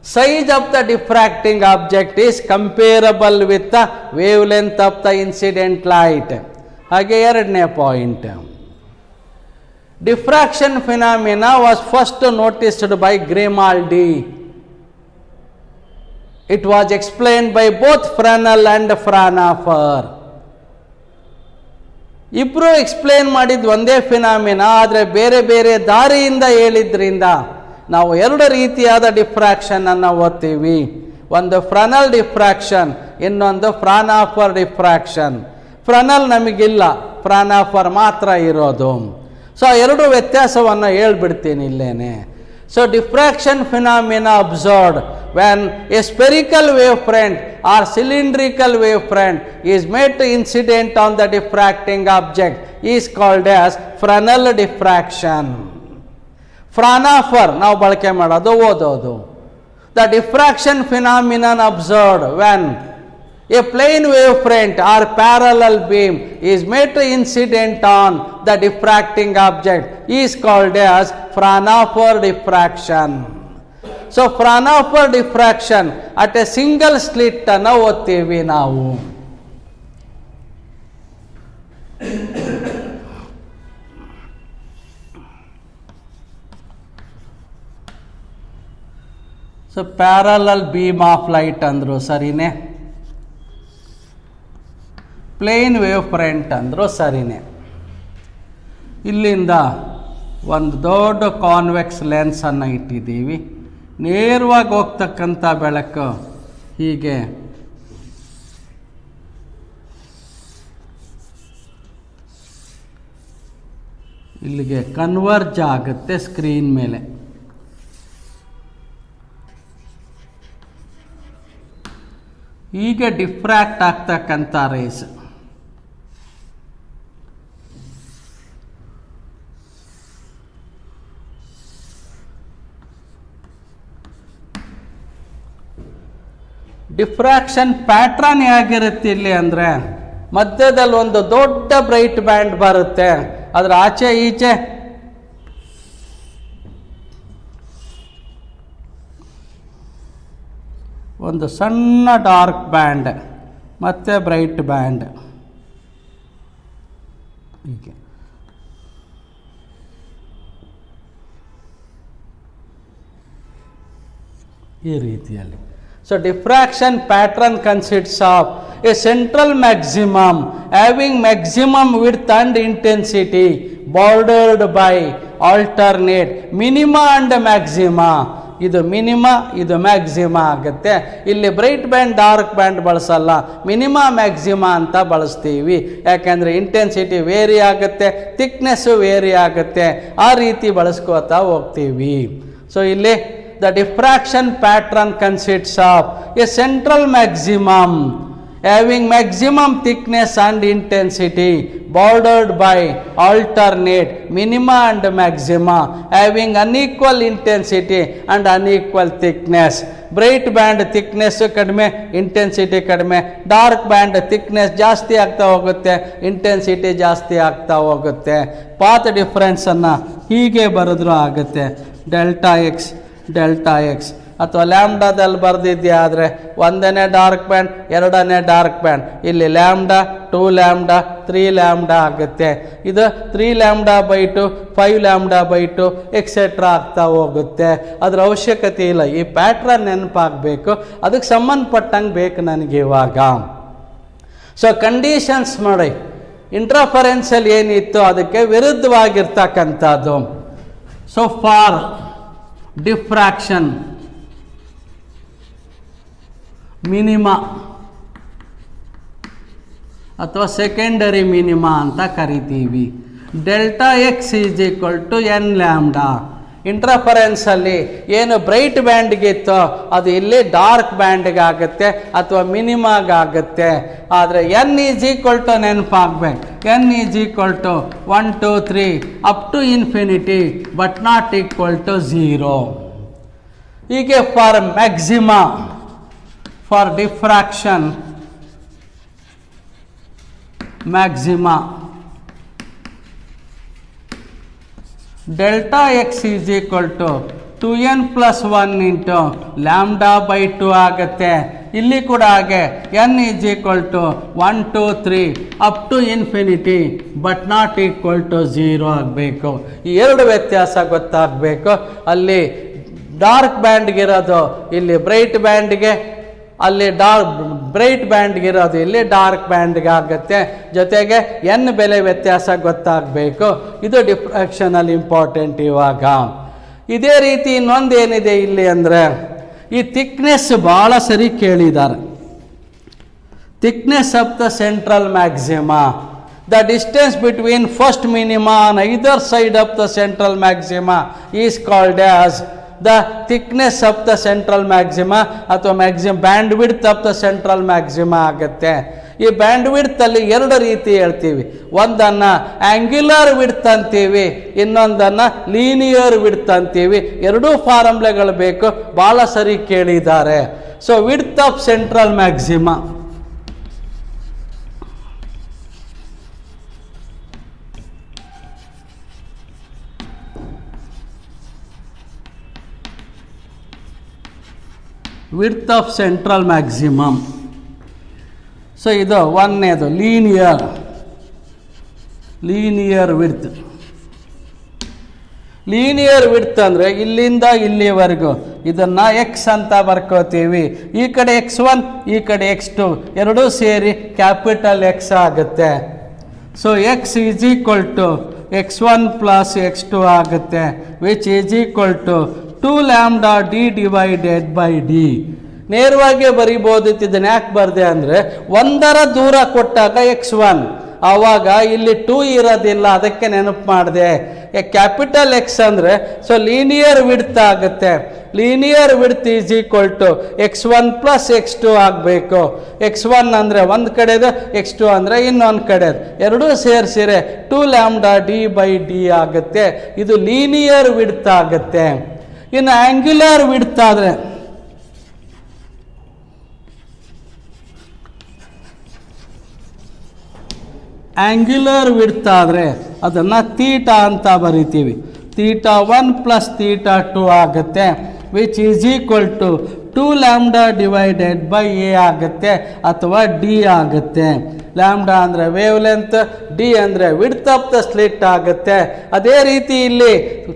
size of the diffracting object is comparable with the wavelength of the incident light. ಹಾಗೆ ಎರಡನೇ point, diffraction phenomena was first noticed by Grimaldi. It was explained by both Fresnel and Fraunhofer. ಇಬ್ಬರು explain ಮಾಡಿದ್ದು ಒಂದೇ phenomena, ಆದರೆ ಬೇರೆ ಬೇರೆ ದಾರಿಯಿಂದ ಹೇಳಿದ್ರಿಂದ ನಾವು ಎರಡು ರೀತಿಯಾದ ಡಿಫ್ರಾಕ್ಷನ್ ಅನ್ನು ಓದ್ತೀವಿ. ಒಂದು ಫ್ರನಲ್ ಡಿಫ್ರಾಕ್ಷನ್, ಇನ್ನೊಂದು ಫ್ರಾನಾಫರ್ ಡಿಫ್ರಾಕ್ಷನ್. ಫ್ರನಲ್ ನಮಗಿಲ್ಲ, ಫ್ರಾನಾಫರ್ ಮಾತ್ರ ಇರೋದು. ಸೊ ಎರಡು ವ್ಯತ್ಯಾಸವನ್ನು ಹೇಳ್ಬಿಡ್ತೀನಿ ಇಲ್ಲೇನೆ. So diffraction phenomena observed when a spherical wave front or cylindrical wave front is made to incident on the diffracting object is called as Fresnel diffraction. Fraunhofer ನಾವು ಬಳಕೆ ಮಾಡೋದು ಓದೋದು. The diffraction phenomenon observed when a plane wave front or parallel beam is made to incident on the diffracting object is called as Fraunhofer diffraction. So Fraunhofer diffraction at a single slit ಅನ್ನು ಓದ್ತೀವಿ ನಾವು. So parallel beam of light ಅಂದರು ಸರಿನೇ, plane wave front ಅಂದರು ಸರಿನೇ. ಇಲ್ಲಿಂದ ಒಂದು ದೊಡ್ಡ ಕಾನ್ವೆಕ್ಸ್ ಲೆನ್ಸನ್ನು ಇಟ್ಟಿದ್ದೀವಿ, ನೇರವಾಗಿ ಹೋಗ್ತಕ್ಕಂಥ ಬೆಳಕು ಹೀಗೆ ಇಲ್ಲಿಗೆ ಕನ್ವರ್ಜ್ ಆಗುತ್ತೆ ಸ್ಕ್ರೀನ್ ಮೇಲೆ. ಹೀಗೆ ಡಿಫ್ರ್ಯಾಕ್ಟ್ ಆಗ್ತಕ್ಕಂಥ ರೇಸ್. ಡಿಫ್ರಾಕ್ಷನ್ ಪ್ಯಾಟ್ರನ್ ಹೇಗಿರುತ್ತೆ ಇಲ್ಲಿ ಅಂದರೆ, ಮಧ್ಯದಲ್ಲಿ ಒಂದು ದೊಡ್ಡ ಬ್ರೈಟ್ ಬ್ಯಾಂಡ್ ಬರುತ್ತೆ, ಅದರ ಆಚೆ ಈಚೆ ಒಂದು ಸಣ್ಣ ಡಾರ್ಕ್ ಬ್ಯಾಂಡ್ ಮತ್ತು ಬ್ರೈಟ್ ಬ್ಯಾಂಡ್. ಹೀಗೆ ಈ ರೀತಿಯಲ್ಲಿ. So diffraction pattern consists of a central maximum having maximum width and intensity bordered by alternate minima and maxima. ಇದು ಮಿನಿಮಾ, ಇದು ಮ್ಯಾಕ್ಸಿಮಾ ಆಗುತ್ತೆ. ಇಲ್ಲಿ ಬ್ರೈಟ್ ಬ್ಯಾಂಡ್ ಡಾರ್ಕ್ ಬ್ಯಾಂಡ್ ಬಳಸಲ್ಲ, ಮಿನಿಮಾ ಮ್ಯಾಕ್ಸಿಮಾ ಅಂತ ಬಳಸ್ತೀವಿ. ಯಾಕೆಂದರೆ ಇಂಟೆನ್ಸಿಟಿ ವೇರಿ ಆಗುತ್ತೆ, ಥಿಕ್ನೆಸ್ಸು ವೇರಿ ಆಗುತ್ತೆ, ಆ ರೀತಿ ಬಳಸ್ಕೋತಾ ಹೋಗ್ತೀವಿ. ಸೊ ಇಲ್ಲಿ the diffraction pattern consists of a central maximum having maximum thickness and intensity bordered by alternate minima and maxima having unequal intensity and unequal thickness. Bright band thickness ಕಡಿಮೆ, intensity ಕಡಿಮೆ. Dark band thickness ಜಾಸ್ತಿ ಆಗ್ತಾ ಹೋಗುತ್ತೆ, intensity ಜಾಸ್ತಿ ಆಗ್ತಾ ಹೋಗುತ್ತೆ. Path ಡಿಫ್ರೆನ್ಸನ್ನು ಹೀಗೆ ಬರೆದ್ರೂ ಆಗುತ್ತೆ. ಡೆಲ್ಟಾ ಎಕ್ಸ್ ಅಥವಾ ಲ್ಯಾಂಬ್ಡಾದಲ್ಲಿ ಬರೆದಿದ್ಯಾ ಆದರೆ ಒಂದನೇ ಡಾರ್ಕ್ ಬ್ಯಾಂಡ್, ಎರಡನೇ ಡಾರ್ಕ್ ಬ್ಯಾಂಡ್. ಇಲ್ಲಿ ಲ್ಯಾಂಬ್ಡಾ, 2 ಲ್ಯಾಂಬ್ಡಾ, 3 ಲ್ಯಾಂಬ್ಡಾ ಆಗುತ್ತೆ. ಇದು 3 ಲ್ಯಾಂಬ್ಡಾ/2, 5 ಲ್ಯಾಂಬ್ಡಾ/2 ಎಕ್ಸೆಟ್ರಾ ಆಗ್ತಾ ಹೋಗುತ್ತೆ. ಅದರ ಅವಶ್ಯಕತೆ ಇಲ್ಲ. ಈ ಪ್ಯಾಟ್ರನ್ ನೆನಪಾಗಬೇಕು, ಅದಕ್ಕೆ ಸಂಬಂಧಪಟ್ಟಂಗೆ ಬೇಕು ನನಗೆ ಇವಾಗ. ಸೊ ಕಂಡೀಷನ್ಸ್ ಮಾಡಿ, ಇಂಟ್ರಾಫರೆನ್ಸಲ್ಲಿ ಏನಿತ್ತು ಅದಕ್ಕೆ ವಿರುದ್ಧವಾಗಿರ್ತಕ್ಕಂಥದ್ದು. ಸೊ ಫಾರ್ ಡಿಫ್ರಾಕ್ಷನ್ ಮಿನಿಮಾ ಅಥವಾ ಸೆಕೆಂಡರಿ ಮಿನಿಮಾ ಅಂತ ಕರಿತೀವಿ. Delta X is equal to N lambda. ಇಂಟ್ರಾಫರೆನ್ಸಲ್ಲಿ ಏನು ಬ್ರೈಟ್ ಬ್ಯಾಂಡ್ಗಿತ್ತೋ ಅದು ಇಲ್ಲಿ ಡಾರ್ಕ್ ಬ್ಯಾಂಡ್ಗೆ ಆಗುತ್ತೆ ಅಥವಾ ಮಿನಿಮಾಗಾಗುತ್ತೆ. ಆದರೆ ಎನ್ ಈಸ್ ಈಕ್ವಲ್ ಟು ನೆನಪಾಗಬೇಕು, n is equal to 1 2 3 up to infinity but not equal to 0. ಹೀಗೆ for maxima, for diffraction maxima delta X is equal to 2n + 1 into lambda ಆಗುತ್ತೆ. ಇಲ್ಲಿ ಕೂಡ ಹಾಗೆ n is equal to 1 2 3 up to infinity but not equal to 0 ಆಗಬೇಕು. ಈ ಎರಡು ವ್ಯತ್ಯಾಸ ಗೊತ್ತಾಗಬೇಕು. ಅಲ್ಲಿ ಡಾರ್ಕ್ ಬ್ಯಾಂಡ್ಗಿರೋದು ಇಲ್ಲಿ ಬ್ರೈಟ್ ಬ್ಯಾಂಡ್ಗೆ, ಅಲ್ಲಿ ಬ್ರೈಟ್ ಬ್ಯಾಂಡ್ಗಿರೋದು ಇಲ್ಲಿ ಡಾರ್ಕ್ ಬ್ಯಾಂಡ್ಗೆ ಆಗುತ್ತೆ. ಜೊತೆಗೆ ಎನ್ ಬೆಲೆ ವ್ಯತ್ಯಾಸ ಗೊತ್ತಾಗಬೇಕು. ಇದು ಡಿಫ್ರಾಕ್ಷನಲ್ಲಿ ಇಂಪಾರ್ಟೆಂಟ್ ಇವಾಗ. ಇದೇ ರೀತಿ ಇನ್ನೊಂದು ಏನಿದೆ ಇಲ್ಲಿ ಅಂದರೆ, ಈ ಥಿಕ್ನೆಸ್ ಭಾಳ ಸರಿ ಕೇಳಿದ್ದಾರೆ. Thickness of the central maxima, the distance between first minima on either side of the central maxima is called as the thickness of the central maxima ಅಥವಾ band width of the central maxima ಆಗುತ್ತೆ. ಈ band ವಿಡ್ತಲ್ಲಿ ಎರಡು ರೀತಿ ಹೇಳ್ತೀವಿ. ಒಂದನ್ನು angular width ಅಂತೀವಿ, ಇನ್ನೊಂದನ್ನು linear width ಅಂತೀವಿ. ಎರಡೂ ಫಾರ್ಮುಲೆಗಳು ಬೇಕು, ಭಾಳ ಸರಿ ಕೇಳಿದ್ದಾರೆ. So width of central maxima, width of central maximum. So ಇದು ಒಂದನೇದು ಲೀನಿಯರ್ ವಿಡ್ತ್. ಲೀನಿಯರ್ ವಿಡ್ತ್ ಅಂದರೆ ಇಲ್ಲಿಂದ ಇಲ್ಲಿವರೆಗೂ ಇದನ್ನು ಎಕ್ಸ್ ಅಂತ ಬರ್ಕೋತೀವಿ. ಈ ಕಡೆ x1, ಈ ಕಡೆ x2 ಎರಡೂ ಸೇರಿ ಕ್ಯಾಪಿಟಲ್ ಎಕ್ಸ್ ಆಗುತ್ತೆ. So X is equal to x1 + x2 ಆಗುತ್ತೆ, which is equal to 2 lambda d divided by D. ನೇರವಾಗಿ ಬರಿಬೋದು. ಇದನ್ನು ಯಾಕೆ ಬರೆದೆ ಅಂದರೆ, ಒಂದರ ದೂರ ಕೊಟ್ಟಾಗ x1, ಆವಾಗ ಇಲ್ಲಿ 2 ಇರೋದಿಲ್ಲ, ಅದಕ್ಕೆ ನೆನಪು ಮಾಡಿದೆ. ಕ್ಯಾಪಿಟಲ್ ಎಕ್ಸ್ ಅಂದರೆ ಸೊ ಲೀನಿಯರ್ ವಿಡ್ತ್ ಆಗುತ್ತೆ. Linear width is equal to x1 plus x2 ಆಗಬೇಕು. x1 ಅಂದರೆ ಒಂದು ಕಡೆದು, x2 ಅಂದರೆ ಇನ್ನೊಂದು ಕಡೆದು, ಎರಡೂ ಸೇರಿಸಿರೆ 2 ಲ್ಯಾಂಬ್ಡಾ d/d ಆಗುತ್ತೆ. ಇದು ಲೀನಿಯರ್ ವಿಡ್ತ್ ಆಗುತ್ತೆ. ಇನ್ನು ಆಂಗ್ಯುಲರ್ ವಿಡ್ತ್ ಆದರೆ ಆಂಗ್ಯುಲರ್ ವಿಡ್ತ್ ಆದರೆ ಅದನ್ನು ಥೀಟಾ ಅಂತ ಬರಿತೀವಿ. θ1 ಪ್ಲಸ್ θ2 ಆಗುತ್ತೆ, which is equal to 2 lambda divided by A ಆಗುತ್ತೆ ಅಥವಾ ಡಿ ಆಗುತ್ತೆ. ಲ್ಯಾಂಬ್ಡಾ ಅಂದರೆ ವೇವ್ ಲೆಂತ್, ಡಿ ಅಂದರೆ ವಿಡ್ತ್ ಆಫ್ ದ ಸ್ಲಿಟ್ ಆಗುತ್ತೆ. ಅದೇ ರೀತಿ ಇಲ್ಲಿ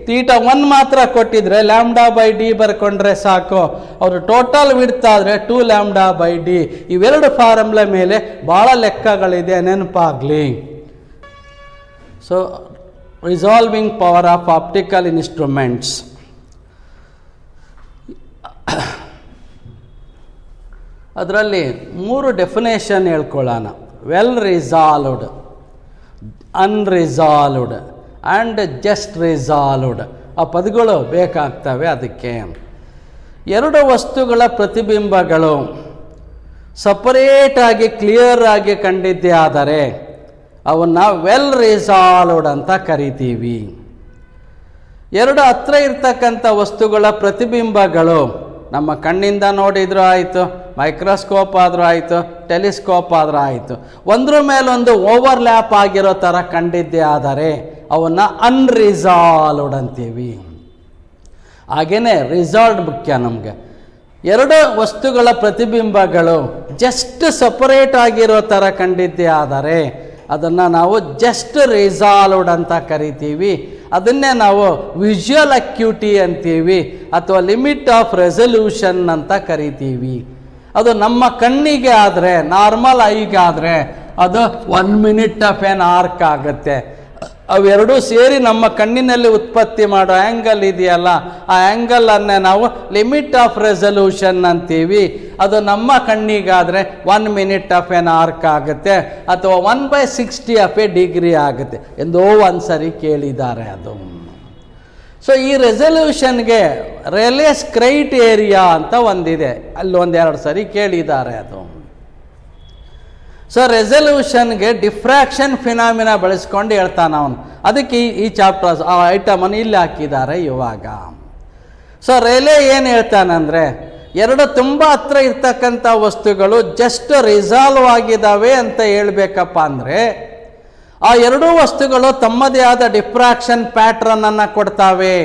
θ1 ಮಾತ್ರ ಕೊಟ್ಟಿದ್ರೆ ಲ್ಯಾಂಬ್ಡಾ ಬೈ ಡಿ ಬರ್ಕೊಂಡ್ರೆ ಸಾಕು. ಅವರು ಟೋಟಲ್ ವಿಡ್ತ್ ಆದರೆ 2 ಲ್ಯಾಂಬ್ಡಾ ಬೈ ಡಿ. ಇವೆರಡು ಫಾರ್ಮುಲಾ ಮೇಲೆ ಭಾಳ ಲೆಕ್ಕಗಳಿದೆ, ನೆನಪಾಗಲಿ. So resolving power of optical instruments. ಅದರಲ್ಲಿ 3 ಡೆಫಿನೇಷನ್ ಹೇಳ್ಕೊಳ್ಳೋಣ. Well resolved, unresolved and just resolved. ಆ ಪದಗಳು ಬೇಕಾಗ್ತವೆ. ಅದಕ್ಕೆ 2 ವಸ್ತುಗಳ ಪ್ರತಿಬಿಂಬಗಳು ಸಪರೇಟಾಗಿ ಕ್ಲಿಯರ್ ಆಗಿ ಕಂಡಿದ್ದೇ ಆದರೆ ಅವನ್ನು ವೆಲ್ ರಿಸಾಲ್ವ್ಡ್ ಅಂತ ಕರಿತೀವಿ. 2 ಹತ್ರ ಇರ್ತಕ್ಕಂಥ ವಸ್ತುಗಳ ಪ್ರತಿಬಿಂಬಗಳು ನಮ್ಮ ಕಣ್ಣಿಂದ ನೋಡಿದರೂ ಆಯಿತು, ಮೈಕ್ರೋಸ್ಕೋಪ್ ಆದರೂ ಆಯಿತು, ಟೆಲಿಸ್ಕೋಪ್ ಆದರೂ ಆಯಿತು, ಒಂದ್ರ ಮೇಲೊಂದು ಓವರ್ಲ್ಯಾಪ್ ಆಗಿರೋ ಥರ ಕಂಡಿದ್ದೇ ಆದರೆ ಅವನ್ನು ಅನ್ರಿಸಾಲ್ವ್ಡ್ ಅಂತೀವಿ. ಹಾಗೆಯೇ ರಿಸಾಲ್ವ್ಡ್ ಮುಖ್ಯ ನಮಗೆ. 2 ವಸ್ತುಗಳ ಪ್ರತಿಬಿಂಬಗಳು ಜಸ್ಟ್ ಸಪರೇಟ್ ಆಗಿರೋ ಥರ ಕಂಡಿದ್ದೇ ಆದರೆ ಅದನ್ನು ನಾವು ಜಸ್ಟ್ ರಿಸಾಲ್ವ್ಡ್ ಅಂತ ಕರಿತೀವಿ. ಅದನ್ನೇ ನಾವು ವಿಜುವಲ್ ಅಕ್ಯೂಟಿ ಅಂತೀವಿ ಅಥವಾ ಲಿಮಿಟ್ ಆಫ್ ರೆಸಲ್ಯೂಷನ್ ಅಂತ ಕರಿತೀವಿ. ಅದು ನಮ್ಮ ಕಣ್ಣಿಗೆ ಆದರೆ, ನಾರ್ಮಲ್ ಐಗಾದರೆ ಅದು 1 ಮಿನಿಟ್ ಆಫ್ ಎನ್ ಆರ್ಕ್ ಆಗುತ್ತೆ. ಅವೆರಡೂ ಸೇರಿ ನಮ್ಮ ಕಣ್ಣಿನಲ್ಲಿ ಉತ್ಪತ್ತಿ ಮಾಡೋ ಆ್ಯಂಗಲ್ ಇದೆಯಲ್ಲ, ಆ ಆ್ಯಂಗಲನ್ನೇ ನಾವು ಲಿಮಿಟ್ ಆಫ್ ರೆಸಲ್ಯೂಷನ್ ಅಂತೀವಿ. ಅದು ನಮ್ಮ ಕಣ್ಣಿಗಾದರೆ 1 ಮಿನಿಟ್ ಆಫ್ ಎನ್ ಆರ್ಕ್ ಆಗುತ್ತೆ ಅಥವಾ 1/60 ಆಫ್ ಎ ಡಿಗ್ರಿ ಆಗುತ್ತೆ. ಎಂದೋ ಒಂದು ಸರಿ ಕೇಳಿದ್ದಾರೆ ಅದು. ಸೊ ಈ ರೆಸಲ್ಯೂಷನ್ಗೆ ರೇಲೇಸ್ ಕ್ರೈಟೇರಿಯಾ ಅಂತ ಒಂದಿದೆ, ಅಲ್ಲಿ 1-2 ಸರಿ ಕೇಳಿದ್ದಾರೆ ಅದು. ಸೊ ರೆಸಲ್ಯೂಷನ್ಗೆ ಡಿಫ್ರಾಕ್ಷನ್ ಫಿನಾಮಿನಾ ಬಳಸ್ಕೊಂಡು ಹೇಳ್ತಾನೆ ಅವನು. ಅದಕ್ಕೆ ಈ ಚಾಪ್ಟರ್ಸ್ ಆ ಐಟಮನ್ನು ಇಲ್ಲಿ ಹಾಕಿದ್ದಾರೆ ಇವಾಗ. ಸೊ ರೇಲೆ ಏನು ಹೇಳ್ತಾನಂದರೆ, 2 ತುಂಬ ಹತ್ರ ಇರ್ತಕ್ಕಂಥ ವಸ್ತುಗಳು ಜಸ್ಟ್ ರಿಸಾಲ್ವ್ ಆಗಿದ್ದಾವೆ ಅಂತ ಹೇಳ್ಬೇಕಪ್ಪ ಅಂದರೆ ಆ 2 ವಸ್ತುಗಳು ತಮ್ಮದೇ ಆದ ಡಿಫ್ರಾಕ್ಷನ್ ಪ್ಯಾಟ್ರನನ್ನು ಕೊಡ್ತಾವೆ.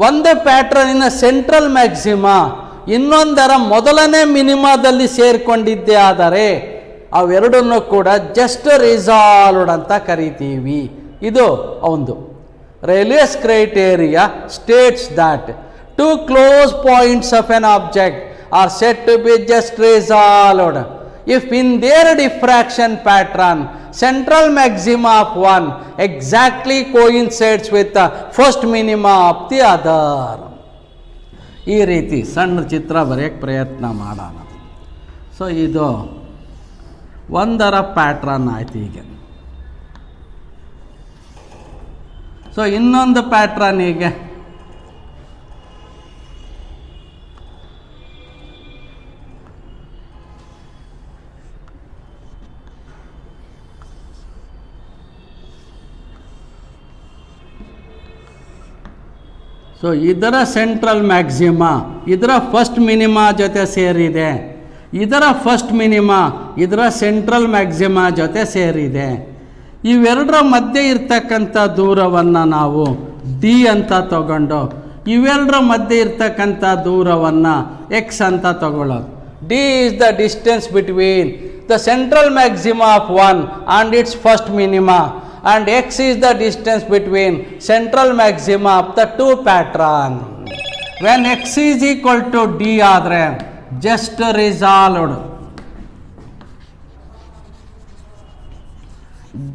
ಒಂದು ಪ್ಯಾಟ್ರನಿನ ಸೆಂಟ್ರಲ್ ಮ್ಯಾಕ್ಸಿಮಾ ಇನ್ನೊಂದರ ಮೊದಲನೇ ಮಿನಿಮಾದಲ್ಲಿ ಸೇರಿಕೊಂಡಿದ್ದೇ ಆದರೆ ಅವೆರಡನ್ನು ಕೂಡ ಜಸ್ಟ್ ರಿಸಾಲ್ವ್ಡ್ ಅಂತ ಕರಿತೀವಿ. ಇದು ಒಂದು Rayleigh's criteria states that 2 close points of an object are set to be just resolved if in their diffraction pattern central maxima of one exactly coincides with the first minima of the other. ಈ ರೀತಿ ಸಣ್ಣ ಚಿತ್ರ ಬರೆಯೋಕ್ಕೆ ಪ್ರಯತ್ನ ಮಾಡೋಣ. So ಇದು ಒಂದರ pattern ಆಯ್ತು. ಈಗ so ಇನ್ನೊಂದು ಪ್ಯಾಟ್ರನ್ ಹೀಗೆ ಸೊ ಇದರ ಸೆಂಟ್ರಲ್ ಮ್ಯಾಕ್ಸಿಮಾ ಇದರ ಫಸ್ಟ್ ಮಿನಿಮಾ ಜೊತೆ ಸೇರಿದೆ, ಇದರ ಫಸ್ಟ್ ಮಿನಿಮಾ ಇದರ ಸೆಂಟ್ರಲ್ ಮ್ಯಾಕ್ಸಿಮಾ ಜೊತೆ ಸೇರಿದೆ. ಇವೆರಡರ ಮಧ್ಯೆ ಇರ್ತಕ್ಕಂಥ ದೂರವನ್ನು ನಾವು ಡಿ ಅಂತ ತಗೊಂಡು ಇವೆರಡರ ಮಧ್ಯೆ ಇರ್ತಕ್ಕಂಥ ದೂರವನ್ನು ಎಕ್ಸ್ ಅಂತ ತಗೊಳ್ಳೋದು. D is the distance between the central maxima of one and it's first minima, and x is the distance between central maxima of the two pattern. When x is equal to d ಆದರೆ just resolved,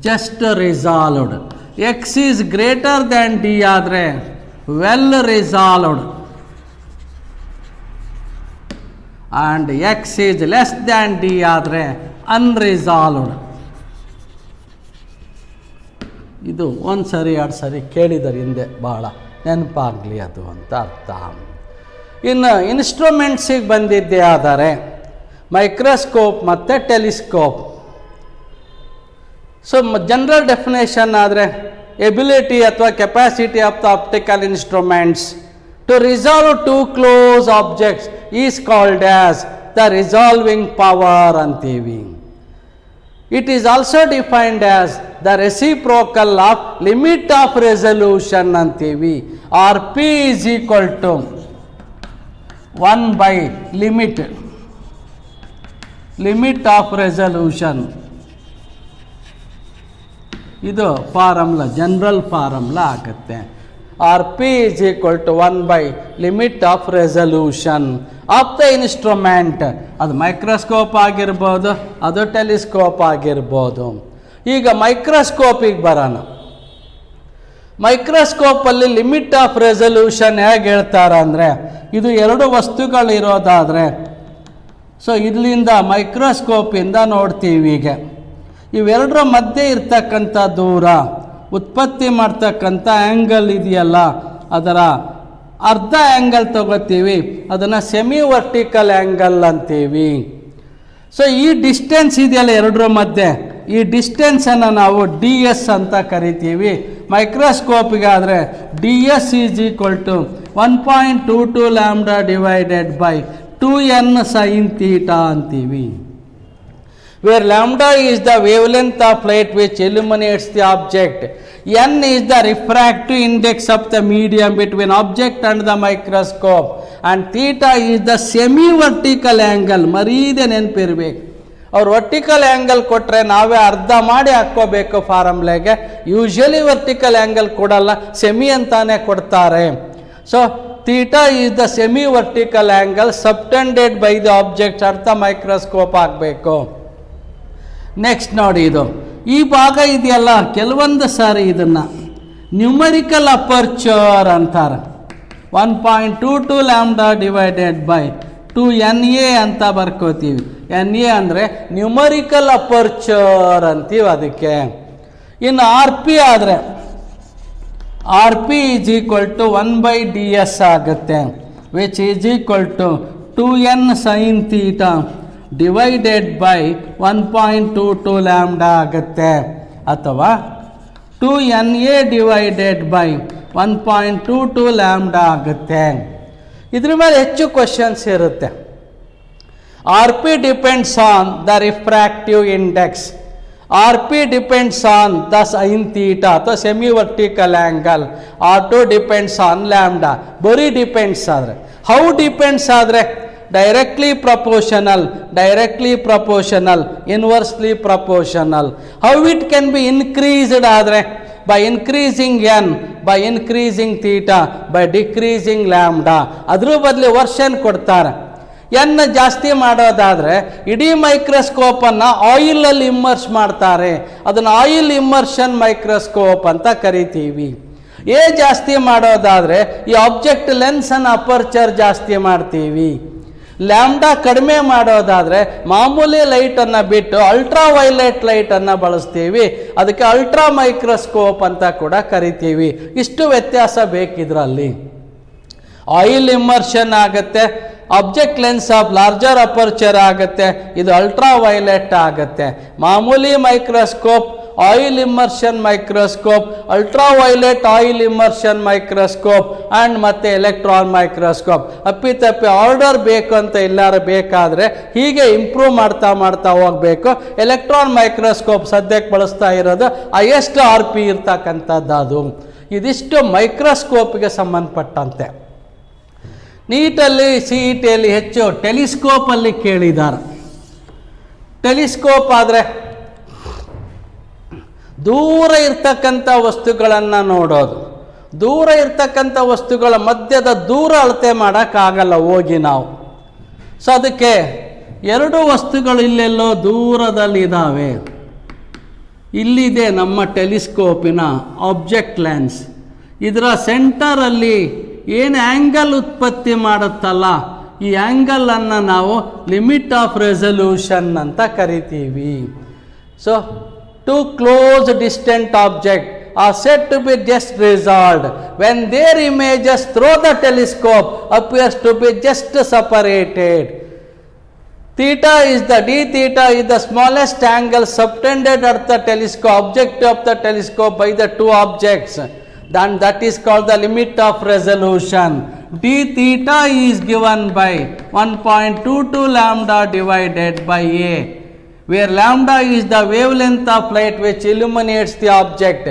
just resolved. x is greater than d ಆದರೆ well resolved, and x is less than d ಆದರೆ unresolved. ಇದು ಒಂದು ಸರಿ 2 ಸರಿ ಕೇಳಿದ್ದಾರೆ ಹಿಂದೆ, ಭಾಳ ನೆನಪಾಗಲಿ ಅದು ಅಂತ ಅರ್ಥ. ಇನ್ನು ಇನ್ಸ್ಟ್ರೂಮೆಂಟ್ಸಿಗೆ ಬಂದಿದ್ದೇ ಆದರೆ ಮೈಕ್ರೋಸ್ಕೋಪ್ ಮತ್ತು ಟೆಲಿಸ್ಕೋಪ್. ಸೊ ಜನರಲ್ ಡೆಫಿನೇಷನ್ ಆದರೆ ಎಬಿಲಿಟಿ ಅಥವಾ capacity of the optical instruments to resolve 2 close objects is called as the resolving power ಅಂತೀವಿ. It is also defined as the reciprocal of limit of resolution ಅಂತೀವಿ. RP is equal to 1 by limit of resolution. ಇದು formula, general formula ಆಗುತ್ತೆ. RP is equal to 1 by limit of resolution of the instrument. ಅದು microscope ಆಗಿರ್ಬೋದು, ಅದು telescope ಆಗಿರ್ಬೋದು. ಈಗ ಮೈಕ್ರೋಸ್ಕೋಪಿಗೆ ಬರೋಣ. ಮೈಕ್ರೋಸ್ಕೋಪಲ್ಲಿ limit of resolution ಹೇಗೆ ಹೇಳ್ತಾರೆ ಅಂದರೆ, ಇದು 2 ವಸ್ತುಗಳಿರೋದಾದರೆ, ಸೊ ಇಲ್ಲಿಂದ ಮೈಕ್ರೋಸ್ಕೋಪಿಂದ ನೋಡ್ತೀವಿ. ಈಗ ಇವೆರಡರ ಮಧ್ಯೆ ಇರ್ತಕ್ಕಂಥ ದೂರ, ಉತ್ಪತ್ತಿ ಮಾಡ್ತಕ್ಕಂಥ ಆ್ಯಂಗಲ್ ಇದೆಯಲ್ಲ, ಅದರ ಅರ್ಧ ಆ್ಯಂಗಲ್ ತಗೋತೀವಿ, ಅದನ್ನು ಸೆಮಿ ವರ್ಟಿಕಲ್ ಆ್ಯಂಗಲ್ ಅಂತೀವಿ. ಸೊ ಈ ಡಿಸ್ಟೆನ್ಸ್ ಇದೆಯಲ್ಲ 2 ಮಧ್ಯೆ, ಈ ಡಿಸ್ಟೆನ್ಸನ್ನು ನಾವು DS ಅಂತ ಕರಿತೀವಿ. ಮೈಕ್ರೋಸ್ಕೋಪಿಗಾದರೆ DS is equal to 1.22 lambda divided by 2n sin θ ಅಂತೀವಿ. Where lambda is the wavelength of light which illuminates the object, n is the refractive index of the medium between object and the microscope, and theta is the semi-vertical angle. ಮರೀದೆ ನೆನಪಿರ್ಬೇಕು. ಅವ್ರು vertical angle ಕೊಟ್ಟರೆ ನಾವೇ ಅರ್ಧ ಮಾಡಿ ಹಾಕ್ಕೋಬೇಕು ಫಾರ್ಮುಲೆಗೆ. Usually vertical angle ಕೊಡಲ್ಲ, semi ಅಂತಾನೆ ಕೊಡ್ತಾರೆ. So theta is the semi vertical angle subtended by the object ಅರ್ಥ ಮೈಕ್ರೋಸ್ಕೋಪ್ ಆಗಬೇಕು. ನೆಕ್ಸ್ಟ್ ನೋಡಿ, ಇದು ಈ ಭಾಗ ಇದೆಯಲ್ಲ, ಕೆಲವೊಂದು ಸಾರಿ ಇದನ್ನು ನ್ಯೂಮರಿಕಲ್ ಅಪರ್ಚರ್ ಅಂತಾರೆ. 1.22 ಲ್ಯಾಂಬ್ಡಾ ಡಿವೈಡೆಡ್ ಬೈ 2NA ಅಂತ ಬರ್ಕೋತೀವಿ. NA ಅಂದರೆ ನ್ಯೂಮರಿಕಲ್ ಅಪರ್ಚರ್ ಅಂತೀವಿ ಅದಕ್ಕೆ. ಇನ್ನು RP ಆದರೆ RP is equal to 1 by DS ಆಗುತ್ತೆ, which is equal to 2n sin θ divided by 1.22 lambda ಆಗುತ್ತೆ, ಅಥವಾ 2NA ಡಿವೈಡೆಡ್ ಬೈ 1.22 ಲ್ಯಾಂಬ್ಡಾ ಆಗುತ್ತೆ. ಇದ್ರ ಮೇಲೆ ಹೆಚ್ಚು ಕ್ವಶನ್ಸ್ ಇರುತ್ತೆ. RP depends on the refractive index, RP depends on the sin θ ಅಥವಾ semi vertical angle, R2 depends on lambda. ಬರೀ depends ಆದರೆ, ಹೌ ಡಿಪೆಂಡ್ಸ್ ಆದರೆ directly proportional, inversely proportional. How it can be increased ಆದರೆ by increasing n, by increasing theta, by decreasing lambda. ಅದ್ರ ಬದಲು version ಕೊಡ್ತಾರೆ. n ಜಾಸ್ತಿ ಮಾಡೋದಾದರೆ ಇಡೀ ಮೈಕ್ರೋಸ್ಕೋಪನ್ನು ಆಯಿಲಲ್ಲಿ ಇಮ್ಮರ್ಸ್ ಮಾಡ್ತಾರೆ, ಅದನ್ನು ಆಯಿಲ್ ಇಮ್ಮರ್ಷನ್ ಮೈಕ್ರೋಸ್ಕೋಪ್ ಅಂತ ಕರಿತೀವಿ. ಎ ಜಾಸ್ತಿ ಮಾಡೋದಾದರೆ ಈ ಆಬ್ಜೆಕ್ಟ್ ಲೆನ್ಸನ್ನು ಅಪರ್ಚರ್ ಜಾಸ್ತಿ ಮಾಡ್ತೀವಿ. ಲ್ಯಾಂಬ್ಡಾ ಕಡಿಮೆ ಮಾಡೋದಾದರೆ ಮಾಮೂಲಿ ಲೈಟನ್ನು ಬಿಟ್ಟು ಅಲ್ಟ್ರಾ ವೈಲೆಟ್ ಲೈಟನ್ನು ಬಳಸ್ತೀವಿ, ಅದಕ್ಕೆ ಅಲ್ಟ್ರಾ ಮೈಕ್ರೋಸ್ಕೋಪ್ ಅಂತ ಕೂಡ ಕರಿತೀವಿ. ಇಷ್ಟು ವ್ಯತ್ಯಾಸ ಬೇಕಿದ್ರಲ್ಲಿ. ಆಯಿಲ್ ಇಮ್ಮರ್ಷನ್ ಆಗುತ್ತೆ, object lens of larger aperture ಆಗುತ್ತೆ, ಇದು ಅಲ್ಟ್ರಾ ವೈಲೆಟ್ ಆಗುತ್ತೆ. ಮಾಮೂಲಿ microscope oil immersion microscope, ultraviolet oil immersion microscope and ಮತ್ತು ಎಲೆಕ್ಟ್ರಾನ್ ಮೈಕ್ರೋಸ್ಕೋಪ್. ಅಪ್ಪಿತಪ್ಪಿ ಆರ್ಡರ್ ಬೇಕು ಅಂತ ಎಲ್ಲರೂ ಬೇಕಾದರೆ ಹೀಗೆ ಇಂಪ್ರೂವ್ ಮಾಡ್ತಾ ಹೋಗಬೇಕು. ಎಲೆಕ್ಟ್ರಾನ್ ಮೈಕ್ರೋಸ್ಕೋಪ್ ಸದ್ಯಕ್ಕೆ ಬಳಸ್ತಾ ಇರೋದು ಹೈಯೆಸ್ಟ್ RP ಇರ್ತಕ್ಕಂಥದ್ದು ಅದು. ಇದಿಷ್ಟು ಮೈಕ್ರೋಸ್ಕೋಪ್ಗೆ ಸಂಬಂಧಪಟ್ಟಂತೆ. ನೀಟಲ್ಲಿ CETಯಲ್ಲಿ ಹೆಚ್ಚು ಟೆಲಿಸ್ಕೋಪಲ್ಲಿ ಕೇಳಿದ್ದಾರೆ. ಟೆಲಿಸ್ಕೋಪ್ ಆದರೆ ದೂರ ಇರ್ತಕ್ಕಂಥ ವಸ್ತುಗಳನ್ನು ನೋಡೋದು, ದೂರ ಇರ್ತಕ್ಕಂಥ ವಸ್ತುಗಳ ಮಧ್ಯದ ದೂರ ಅಳತೆ ಮಾಡೋಕ್ಕಾಗಲ್ಲ ಹೋಗಿ ನಾವು. ಸೊ ಅದಕ್ಕೆ 2 ವಸ್ತುಗಳು ಇಲ್ಲೆಲ್ಲೋ ದೂರದಲ್ಲಿದ್ದಾವೆ. ಇಲ್ಲಿದೆ ನಮ್ಮ ಟೆಲಿಸ್ಕೋಪಿನ ಆಬ್ಜೆಕ್ಟ್ ಲೆನ್ಸ್. ಇದರ ಸೆಂಟರಲ್ಲಿ ಏನು ಆ್ಯಂಗಲ್ ಉತ್ಪತ್ತಿ ಮಾಡುತ್ತಲ್ಲ, ಈ ಆ್ಯಂಗಲನ್ನು ನಾವು ಲಿಮಿಟ್ ಆಫ್ ರೆಸಲ್ಯೂಷನ್ ಅಂತ ಕರಿತೀವಿ. So two close distant object are said to be just resolved when their images through the telescope appears to be just separated. Theta is the d theta is the smallest angle subtended at the telescope object of the telescope by the two objects. Then that is called the limit of resolution. D theta is given by 1.22 lambda divided by A, where lambda is the wavelength of light which illuminates the object.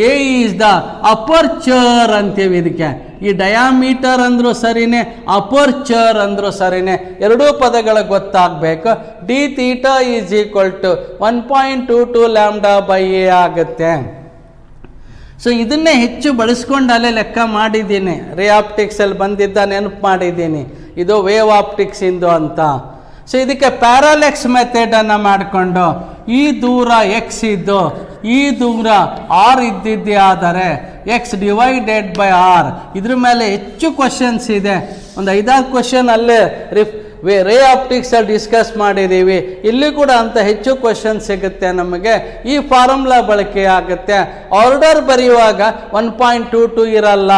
A is the aperture ಅಂತೀವಿ ಇದಕ್ಕೆ. ಈ diameter ಅಂದರೂ ಸರಿನೇ, aperture ಅಂದರೂ ಸರಿನೇ, ಎರಡೂ ಪದಗಳು ಗೊತ್ತಾಗಬೇಕು. D theta is equal to 1.22 lambda by A ಆಗುತ್ತೆ. ಸೊ ಇದನ್ನೇ ಹೆಚ್ಚು ಬಳಸ್ಕೊಂಡು ಅಲ್ಲೇ ಲೆಕ್ಕ ಮಾಡಿದ್ದೀನಿ. ರೇ ಆಪ್ಟಿಕ್ಸಲ್ಲಿ ಬಂದಿದ್ದ ನೆನಪು ಮಾಡಿದ್ದೀನಿ, ಇದು ವೇವ್ ಆಪ್ಟಿಕ್ಸ್ ಇಂದು ಅಂತ. ಸೊ ಇದಕ್ಕೆ ಪ್ಯಾರಾಲೆಕ್ಸ್ ಮೆಥಡನ್ನು ಮಾಡಿಕೊಂಡು ಈ ದೂರ ಎಕ್ಸ್ ಇದ್ದು ಈ ದೂರ ಆರ್ ಇದ್ದಿದ್ದೇ ಆದರೆ ಎಕ್ಸ್ ಡಿವೈಡೆಡ್ ಬೈ ಆರ್. ಇದ್ರ ಮೇಲೆ ಹೆಚ್ಚು ಕ್ವಶನ್ಸ್ ಇದೆ, ಒಂದು 5-6 ಕ್ವಶನ್ ಅಲ್ಲೇ ರೇ ಆಪ್ಟಿಕ್ಸಲ್ಲಿ ಡಿಸ್ಕಸ್ ಮಾಡಿದ್ದೀವಿ. ಇಲ್ಲಿ ಕೂಡ ಅಂತ ಹೆಚ್ಚು ಕ್ವಶನ್ ಸಿಗುತ್ತೆ ನಮಗೆ. ಈ ಫಾರ್ಮುಲಾ ಬಳಕೆ ಆಗುತ್ತೆ. ಆರ್ಡರ್ ಬರೆಯುವಾಗ 1.22 ಇರಲ್ಲ,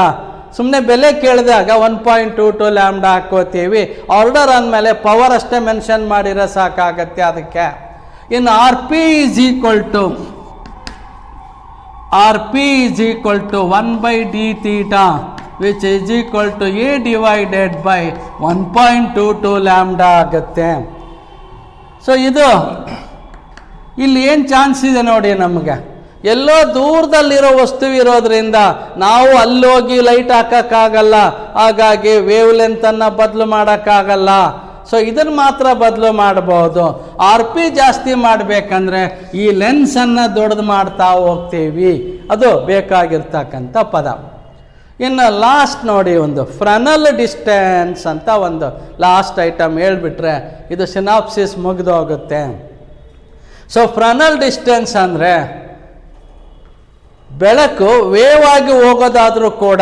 ಸುಮ್ಮನೆ ಬೆಲೆ ಕೇಳಿದಾಗ 1.22 ಲ್ಯಾಂಬ್ಡಾ ಹಾಕೋತೀವಿ. ಆರ್ಡರ್ ಅಂದಮೇಲೆ ಪವರ್ ಅಷ್ಟೇ ಮೆನ್ಷನ್ ಮಾಡಿರೋ ಸಾಕಾಗತ್ತೆ ಅದಕ್ಕೆ. ಇನ್ನು R P is equal to 1/d theta which is equal to A divided by 1.22 lambda ಆಗುತ್ತೆ. ಸೊ ಇದು ಇಲ್ಲಿ ಏನು ಚಾನ್ಸ್ ಇದೆ ನೋಡಿ, ನಮಗೆ ಎಲ್ಲೋ ದೂರದಲ್ಲಿರೋ ವಸ್ತು ಇರೋದ್ರಿಂದ ನಾವು ಅಲ್ಲೋಗಿ ಲೈಟ್ ಹಾಕೋಕ್ಕಾಗಲ್ಲ, ಹಾಗಾಗಿ ವೇವ್ ಲೆಂತನ್ನು ಬದಲು ಮಾಡೋಕ್ಕಾಗಲ್ಲ. ಸೊ ಇದನ್ನು ಮಾತ್ರ ಬದಲು ಮಾಡಬಹುದು. ಆರ್ ಪಿ ಜಾಸ್ತಿ ಮಾಡಬೇಕಂದ್ರೆ ಈ ಲೆನ್ಸನ್ನು ದೊಡ್ಡದು ಮಾಡ್ತಾ ಹೋಗ್ತೀವಿ, ಅದು ಬೇಕಾಗಿರ್ತಕ್ಕಂಥ ಪದ. ಇನ್ನು ಲಾಸ್ಟ್ ನೋಡಿ, ಒಂದು ಫ್ರನಲ್ ಡಿಸ್ಟೆನ್ಸ್ ಅಂತ ಒಂದು ಲಾಸ್ಟ್ ಐಟಮ್ ಹೇಳ್ಬಿಟ್ರೆ ಇದು ಸಿನಾಪ್ಸಿಸ್ ಮುಗಿದೋಗುತ್ತೆ. ಸೊ ಫ್ರನಲ್ ಡಿಸ್ಟೆನ್ಸ್ ಅಂದರೆ ಬೆಳಕು ವೇವ್ ಆಗಿ ಹೋಗೋದಾದರೂ ಕೂಡ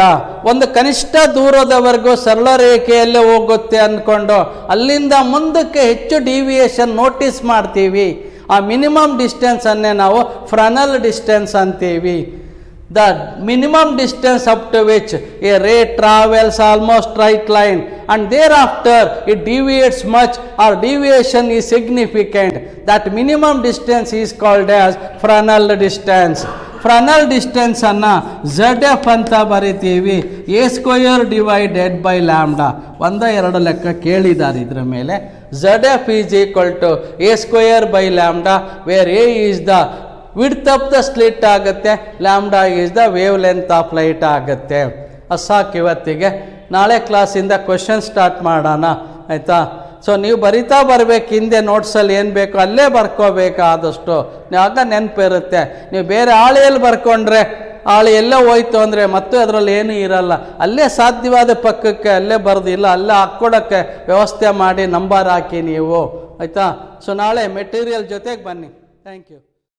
ಒಂದು ಕನಿಷ್ಠ ದೂರದವರೆಗೂ ಸರಳ ರೇಖೆಯಲ್ಲೇ ಹೋಗುತ್ತೆ ಅಂದ್ಕೊಂಡು ಅಲ್ಲಿಂದ ಮುಂದಕ್ಕೆ ಹೆಚ್ಚು ಡಿವಿಯೇಷನ್ ನೋಟಿಸ್ ಮಾಡ್ತೀವಿ. ಆ ಮಿನಿಮಮ್ ಡಿಸ್ಟೆನ್ಸನ್ನೇ ನಾವು ಫ್ರನಲ್ ಡಿಸ್ಟೆನ್ಸ್ ಅಂತೀವಿ. The minimum distance up to which a ray travels almost right line and thereafter it deviates much or deviation is significant. That minimum distance is called as Fresnel distance. Fresnel distance ಅನ್ನು ZF ಅಂತ ಬರಿತೀವಿ, a square divided by lambda. 1-2 ಲೆಕ್ಕ ಕೇಳಿದ್ದಾರೆ ಇದ್ರ ಮೇಲೆ. ZF is equal to a square by lambda, where a is the width of the slit ಆಗುತ್ತೆ, lambda is the wavelength of light ಆಗುತ್ತೆ. ಸಾಕು ಇವತ್ತಿಗೆ. ನಾಳೆ ಕ್ಲಾಸಿಂದ ಕ್ವಶನ್ ಸ್ಟಾರ್ಟ್ ಮಾಡೋಣ, ಆಯಿತಾ? ಸೊ ನೀವು ಬರಿತಾ ಬರಬೇಕು, ಹಿಂದೆ ನೋಟ್ಸಲ್ಲಿ ಏನು ಬೇಕೋ ಅಲ್ಲೇ ಬರ್ಕೋಬೇಕು ಆದಷ್ಟು, ಆಗ ನೆನಪಿರುತ್ತೆ. ನೀವು ಬೇರೆ ಹಾಳೆಯಲ್ಲಿ ಬರ್ಕೊಂಡ್ರೆ ಹಾಳೆ ಎಲ್ಲೋ ಹೋಯ್ತು ಅಂದರೆ ಮತ್ತೆ ಅದರಲ್ಲಿ ಏನೂ ಇರಲ್ಲ. ಅಲ್ಲೇ ಸಾಧ್ಯವಾದ ಪಕ್ಕಕ್ಕೆ ಅಲ್ಲೇ ಬರೆದಿಲ್ಲ ಅಲ್ಲೇ ಹಾಕ್ಕೊಡೋಕ್ಕೆ ವ್ಯವಸ್ಥೆ ಮಾಡಿ ನಂಬರ್ ಹಾಕಿ ನೀವು, ಆಯಿತಾ? ಸೊ ನಾಳೆ ಮೆಟೀರಿಯಲ್ ಜೊತೆಗೆ ಬನ್ನಿ. Thank you.